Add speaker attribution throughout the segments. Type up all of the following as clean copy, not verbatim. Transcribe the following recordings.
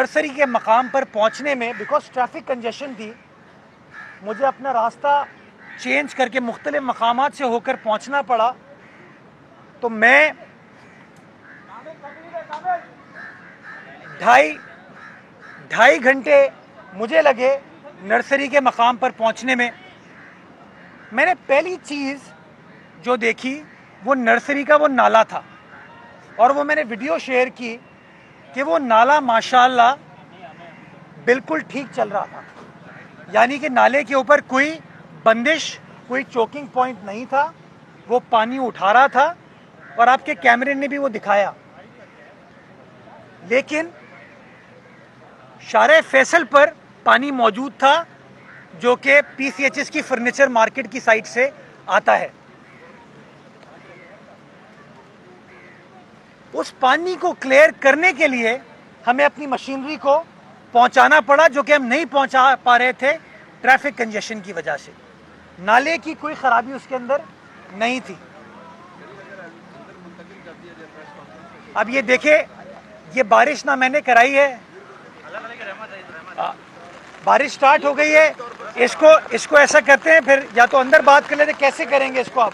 Speaker 1: Nursery के मकाम पर पहुंचने में बिकॉज ट्रैफिक कंजेशन थी, मुझे अपना रास्ता चेंज करके मुख्तलिफ मकामात से होकर पहुंचना पड़ा। तो मैं ढाई घंटे मुझे लगे नर्सरी के मकाम पर पहुंचने में। मैंने पहली चीज़ जो देखी वो नर्सरी का वो नाला था, और वो मैंने वीडियो शेयर की कि वो नाला माशाल्लाह बिल्कुल ठीक चल रहा था, यानी कि नाले के ऊपर कोई बंदिश, कोई चोकिंग पॉइंट नहीं था, वो पानी उठा रहा था और आपके कैमरे ने भी वो दिखाया। लेकिन शारे फैसल पर पानी मौजूद था जो कि पीसीएचएस की फर्नीचर मार्केट की साइड से आता है। उस पानी को क्लियर करने के लिए हमें अपनी मशीनरी को पहुंचाना पड़ा, जो कि हम नहीं पहुंचा पा रहे थे ट्रैफिक कंजेशन की वजह से। नाले की कोई खराबी उसके अंदर नहीं थी। अब ये देखे, ये बारिश ना मैंने कराई है, बारिश स्टार्ट हो गई है। इसको ऐसा करते हैं, फिर या तो अंदर बात कर लेते, कैसे करेंगे इसको आप?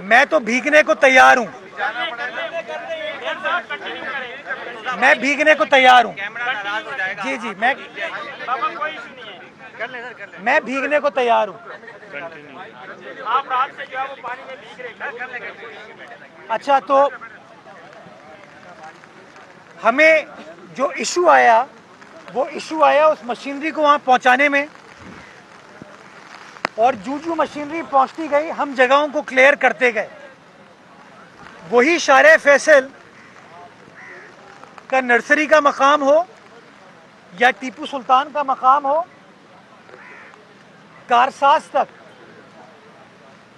Speaker 1: मैं तो भीगने को तैयार हूं, मैं भीगने को तैयार हूं। जी जी, मैं भीगने को तैयार हूं।
Speaker 2: आप रात से जो है वो पानी में भीग रहे।
Speaker 1: अच्छा, तो हमें जो इशू आया वो इशू आया उस मशीनरी को वहां पहुंचाने में, और जू मशीनरी पहुंचती गई हम जगहों को क्लियर करते गए। वही शारे फैसल का नर्सरी का मकाम हो या टीपू सुल्तान का मकाम हो, कारसाज तक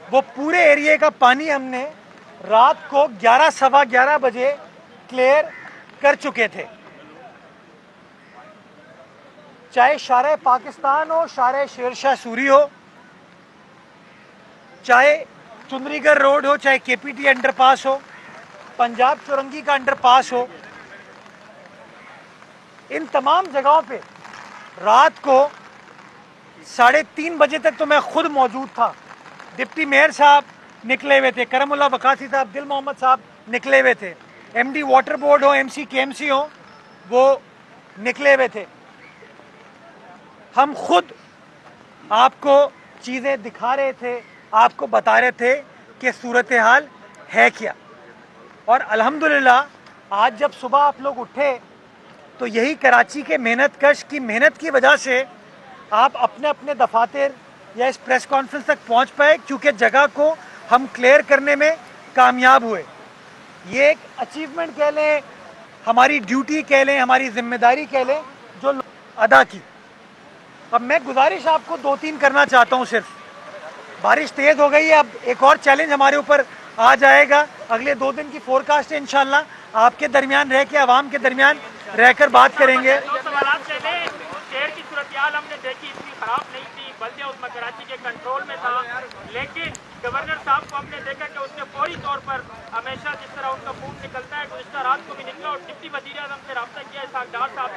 Speaker 1: वो पूरे एरिया का पानी हमने रात को 11 सवा 11 बजे क्लियर कर चुके थे। चाहे शारे पाकिस्तान हो, शारे शेरशाह सूरी हो, चाहे चुंदरीगढ़ रोड हो, चाहे केपीटी अंडरपास हो, पंजाब चौरंगी का अंडरपास हो, इन तमाम जगहों पे रात को 3:30 बजे तक तो मैं खुद मौजूद था। डिप्टी मेयर साहब निकले हुए थे, करमुल्ला बकासी साहब, दिल मोहम्मद साहब निकले हुए थे, एमडी वाटर बोर्ड हो, एमसी केएमसी हो, वो निकले हुए थे। हम खुद आपको चीज़ें दिखा रहे थे, आपको बता रहे थे कि सूरत हाल है क्या। और अल्हम्दुलिल्लाह आज जब सुबह आप लोग उठे तो यही कराची के मेहनतकश की मेहनत की वजह से आप अपने अपने दफातर या इस प्रेस कॉन्फ्रेंस तक पहुंच पाए, क्योंकि जगह को हम क्लियर करने में कामयाब हुए। ये एक अचीवमेंट कह लें, हमारी ड्यूटी कह लें, हमारी जिम्मेदारी कह लें जो अदा की। अब मैं गुजारिश आपको 2-3 करना चाहता हूँ सिर्फ। बारिश तेज हो गई है, अब एक और चैलेंज हमारे ऊपर आ जाएगा। अगले 2 दिन की फोरकास्ट है, इंशाल्लाह आपके दरमियान रह के, आवाम के दरमियान रहकर बात करेंगे।
Speaker 2: शहर की सूरत-ए-हाल हमने देखी, इतनी खराब नहीं थी, बल्कि उसमें कराची के कंट्रोल में था। लेकिन गवर्नर साहब को हमने देखा कि उसने फौरी तौर पर हमेशा जिस तरह उनका खून निकलता है, गुज़िश्ता रात को भी निकला और डिप्टी वज़ीर आज़म से रब्ता किया इसहाक डार साहब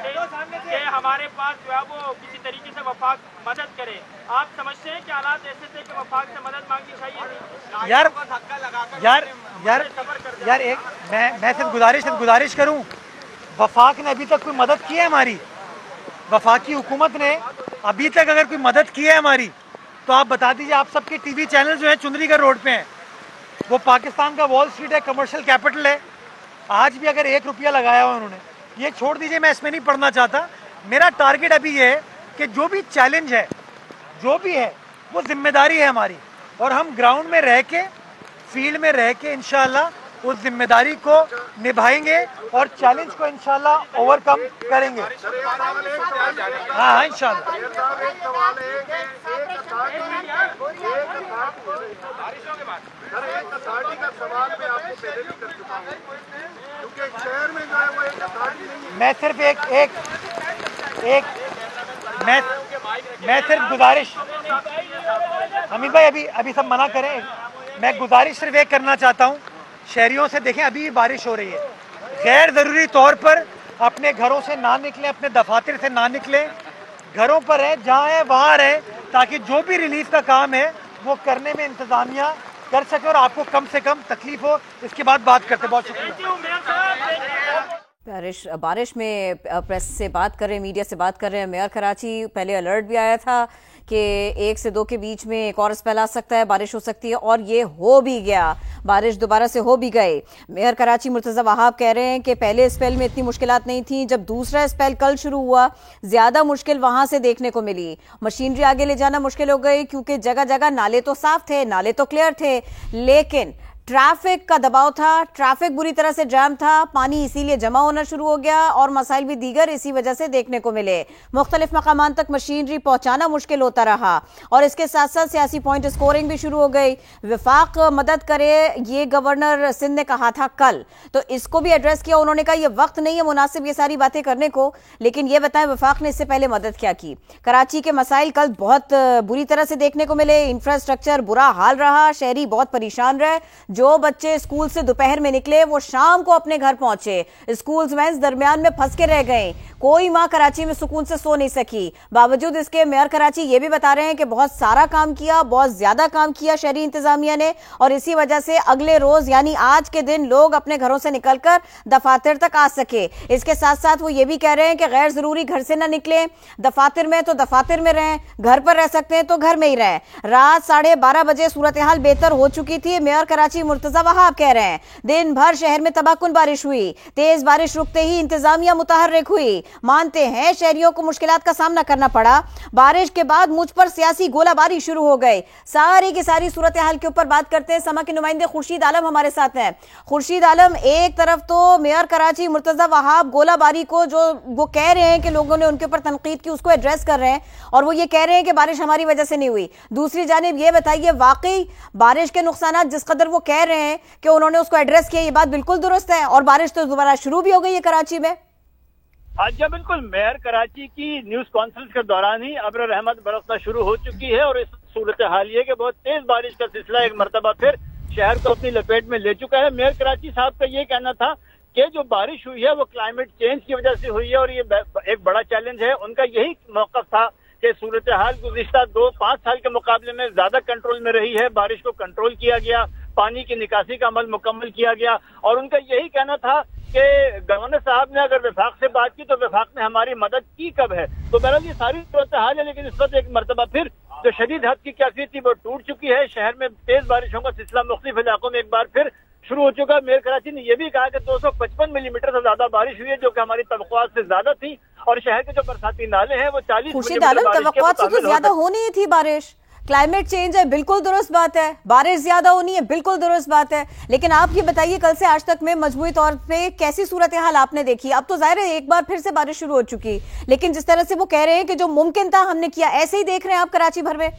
Speaker 2: ने कि हमारे पास जो है वो किसी तरीके से वफाक मदद करे। आप समझते हैं कि हालात ऐसे थे कि वफाक से मदद मांगनी चाहिए?
Speaker 1: यार एक मैं सिर्फ गुजारिश करूं, वफाक ने अभी तक कोई मदद की है हमारी? वफाकी हुकूमत ने अभी तक अगर कोई मदद की है हमारी तो आप बता दीजिए। आप सबके टीवी चैनल जो है चुंदरीगढ़ रोड पे हैं, वो पाकिस्तान का वॉल स्ट्रीट है, कमर्शियल कैपिटल है। आज भी अगर 1 रुपया लगाया हुआ उन्होंने, ये छोड़ दीजिए, मैं इसमें नहीं पढ़ना चाहता। मेरा टारगेट अभी ये है कि जो भी चैलेंज है, जो भी है, वो जिम्मेदारी है हमारी, और हम ग्राउंड में रह के, फील्ड में रह के इंशाल्लाह उस जिम्मेदारी को निभाएंगे और चैलेंज को इंशाल्लाह ओवरकम करेंगे। हाँ इंशाल्लाह। मैं सिर्फ मैं सिर्फ गुजारिश, हमीद भाई अभी सब मना करें, मैं गुजारिश सिर्फ एक करना चाहता हूँ शहरियों से। देखें अभी भी बारिश हो रही है, गैर ज़रूरी तौर पर अपने घरों से ना निकलें, अपने दफातर से ना निकलें, घरों पर रहें, जहाँ है वहाँ रहें, ताकि जो भी रिलीफ का काम है वो करने में इंतज़ामिया कर सके और आपको कम से कम तकलीफ हो। इसके बाद बात करते। बहुत शुक्रिया।
Speaker 3: बारिश में प्रेस से बात कर रहे हैं, मीडिया से बात कर रहे हैं मेयर कराची। पहले अलर्ट भी आया था कि 1 से 2 के बीच में एक और स्पेल आ सकता है, बारिश हो सकती है, और ये हो भी गया। बारिश दोबारा से हो भी गए। मेयर कराची मुर्तज़ा वहाब कह रहे हैं कि पहले स्पेल में इतनी मुश्किलात नहीं थी, जब दूसरा स्पेल कल शुरू हुआ ज्यादा मुश्किल वहां से देखने को मिली। मशीनरी आगे ले जाना मुश्किल हो गई क्योंकि जगह जगह नाले तो साफ थे, नाले तो क्लियर थे, लेकिन ट्रैफिक का दबाव था, ट्रैफिक बुरी तरह से जाम था, पानी इसीलिए जमा होना शुरू हो गया और मसाइल भी दीगर इसी वजह से देखने को मिले। मुख्तलिफ मकामान तक मशीनरी पहुंचाना मुश्किल होता रहा और इसके साथ साथ सियासी पॉइंट स्कोरिंग भी शुरू हो गई। विफाक मदद करे, ये गवर्नर सिंध ने कहा था कल, तो इसको भी एड्रेस किया। उन्होंने कहा यह वक्त नहीं है मुनासिब ये सारी बातें करने को, लेकिन यह बताएं विफाक ने इससे पहले मदद क्या की। कराची के मसाइल कल बहुत बुरी तरह से देखने को मिले। इंफ्रास्ट्रक्चर बुरा हाल रहा, शहरी बहुत परेशान रहे। जो बच्चे स्कूल से दोपहर में निकले वो शाम को अपने घर पहुंचे। स्कूल वैन्स दरमियान में फंस के रह गए। कोई मां कराची में सुकून से सो नहीं सकी। बावजूद इसके मेयर कराची ये भी बता रहे हैं कि बहुत सारा काम किया, बहुत ज्यादा काम किया शहरी इंतजामिया ने, और इसी वजह से अगले रोज यानी आज के दिन लोग अपने घरों से निकलकर दफातर तक आ सके। इसके साथ साथ वो ये भी कह रहे हैं कि गैर जरूरी घर से ना निकले, दफातर में तो दफातर में रहें, घर पर रह सकते हैं तो घर में ही रहें। रात 12:30 बजे सूरत हाल बेहतर हो चुकी थी। मेयर कराची मुर्तजा वहाब कह रहे हैं दिन भर शहर में तबाहकुन बारिश हुई, तेज बारिश रुकते ही इंतजामिया मुतहर्रिक हुई। मानते हैं शहरियों को मुश्किलात का सामना करना पड़ा। बारिश के बाद मुझ पर सियासी गोलाबारी शुरू हो गई। सारी की सारी सूरत हाल के ऊपर बात करते हैं। समा के नुमाइंदे खुर्शीद आलम हमारे साथ हैं। खुर्शीद आलम, एक तरफ तो मेयर कराची मुर्तजा वहाब गोलाबारी को जो वो कह रहे हैं कि लोगों ने उनके ऊपर तनकीद की उसको एड्रेस कर रहे हैं और वो ये कह रहे हैं कि बारिश हमारी वजह से नहीं हुई। दूसरी जानिब ये बताइए वाकई बारिश के नुकसान जिस कदर वो कह रहे हैं कि उन्होंने उसको एड्रेस किया, ये बात बिल्कुल दुरुस्त है और बारिश तो दोबारा शुरू भी हो गई है कराची में।
Speaker 4: आज बिल्कुल मेयर कराची की न्यूज कॉन्फ्रेंस के दौरान ही अब्र रहमत बरसना शुरू हो चुकी है और इस सूरत हाल ये कि बहुत तेज बारिश का सिलसिला एक मरतबा फिर शहर को अपनी लपेट में ले चुका है। मेयर कराची साहब का ये कहना था कि जो बारिश हुई है वो क्लाइमेट चेंज की वजह से हुई है और ये एक बड़ा चैलेंज है। उनका यही मौक़िफ़ था कि सूरत हाल गुज़िश्ता 2-5 साल के मुकाबले में ज्यादा कंट्रोल में रही है, बारिश को कंट्रोल किया गया, पानी की निकासी का अमल मुकम्मल किया गया। और उनका यही कहना था कि गवर्नर साहब ने अगर विफाक से बात की तो विफाक ने हमारी मदद की कब है। तो बहरहाल ये सारी सूरत हाल है, लेकिन इस वक्त एक मरतबा फिर जो शदीद हद की कैफियत थी वो टूट चुकी है। शहर में तेज बारिशों का सिलसिला मुख्तलिफ इलाकों में एक बार फिर शुरू हो चुका है। मेयर कराची ने यह भी कहा कि 255 मिलीमीटर से ज्यादा बारिश हुई है, जो कि हमारी तवक्कुआत से ज्यादा थी, और शहर के जो बरसाती नाले हैं वो 40
Speaker 3: तवक्कुआत से तो ज्यादा होनी थी बारिश। क्लाइमेट चेंज है, बिल्कुल दुरुस्त बात है, बारिश ज्यादा होनी है, बिल्कुल दुरुस्त बात है, लेकिन आप ये बताइए कल से आज तक में मजमूई तौर पे कैसी सूरत हाल आपने देखी? अब तो जाहिर है एक बार फिर से बारिश शुरू हो चुकी, लेकिन जिस तरह से वो कह रहे हैं कि जो मुमकिन था हमने किया, ऐसे ही देख रहे हैं आप कराची भर में?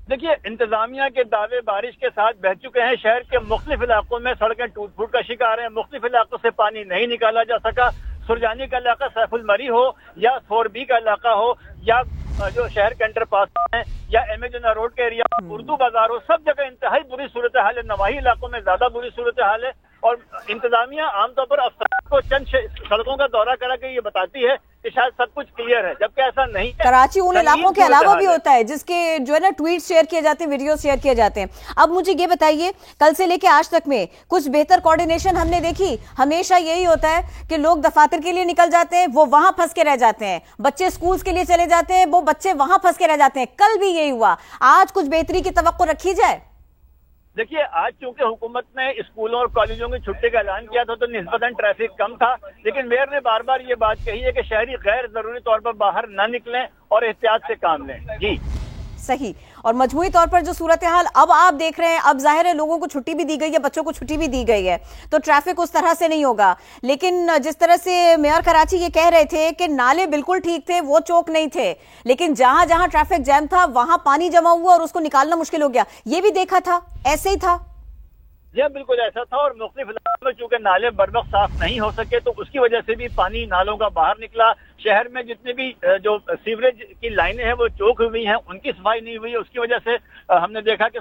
Speaker 4: देखिए, इंतजामिया के दावे बारिश के साथ बह चुके हैं। शहर के मुख्तलिफ इलाकों में सड़कें टूट फूट का शिकार हैं, मुख्तलिफ इलाकों से पानी नहीं निकाला जा सका। सुरजानी का इलाका सैफुल मरी हो या 4B का इलाका हो या जो शहर के अंडर पास है या एमेजोना रोड के एरिया, उर्दू बाजार हो, सब जगह इंतहाई बुरी सूरत हाल है। नवाही इलाकों में ज्यादा बुरी सूरत हाल है और इंतजामिया आमतौर पर अफसरान को चंद सड़कों का दौरा करा के ये बताती है कि शायद सब कुछ क्लियर है, जबकि ऐसा नहीं है।
Speaker 3: कराची उन इलाकों के अलावा भी होता है जिसके जो है ना ट्वीट शेयर किए जाते हैं, वीडियो शेयर किए जाते हैं। अब मुझे ये बताइए कल से लेके आज तक में कुछ बेहतर कोऑर्डिनेशन हमने देखी? हमेशा यही होता है कि लोग दफातर के लिए निकल जाते हैं, वो वहां फंस के रह जाते हैं, बच्चे स्कूल के लिए चले जाते हैं, वो बच्चे वहां फंस के रह जाते हैं। कल भी यही हुआ, आज कुछ बेहतरी की तवक्को रखी जाए?
Speaker 4: देखिए, आज चूंकि हुकूमत ने स्कूलों और कॉलेजों की छुट्टी का ऐलान किया था तो निस्बतन ट्रैफिक कम था, लेकिन मेयर ने बार बार ये बात कही है कि शहरी गैर जरूरी तौर पर बाहर न निकलें और एहतियात से काम लें। जी
Speaker 3: सही। और मजमूई तौर पर जो सूरत हाल अब आप देख रहे हैं, अब जाहिर है लोगों को छुट्टी भी दी गई है, बच्चों को छुट्टी भी दी गई है, तो ट्रैफिक उस तरह से नहीं होगा। लेकिन जिस तरह से मेयर कराची ये कह रहे थे कि नाले बिल्कुल ठीक थे, वो चौक नहीं थे, लेकिन जहां जहां ट्रैफिक जैम था वहां पानी जमा हुआ और उसको निकालना मुश्किल हो गया, ये भी देखा था, ऐसे ही था?
Speaker 4: यह बिल्कुल ऐसा था और मुख्तलिफ इलाकों में चूंकि नाले बरवक्त साफ नहीं हो सके तो उसकी वजह से भी पानी नालों का बाहर निकला। शहर में जितने भी जो सीवरेज की लाइनें हैं वो चौक हुई हैं, उनकी सफाई नहीं हुई है, उसकी वजह से हमने देखा कि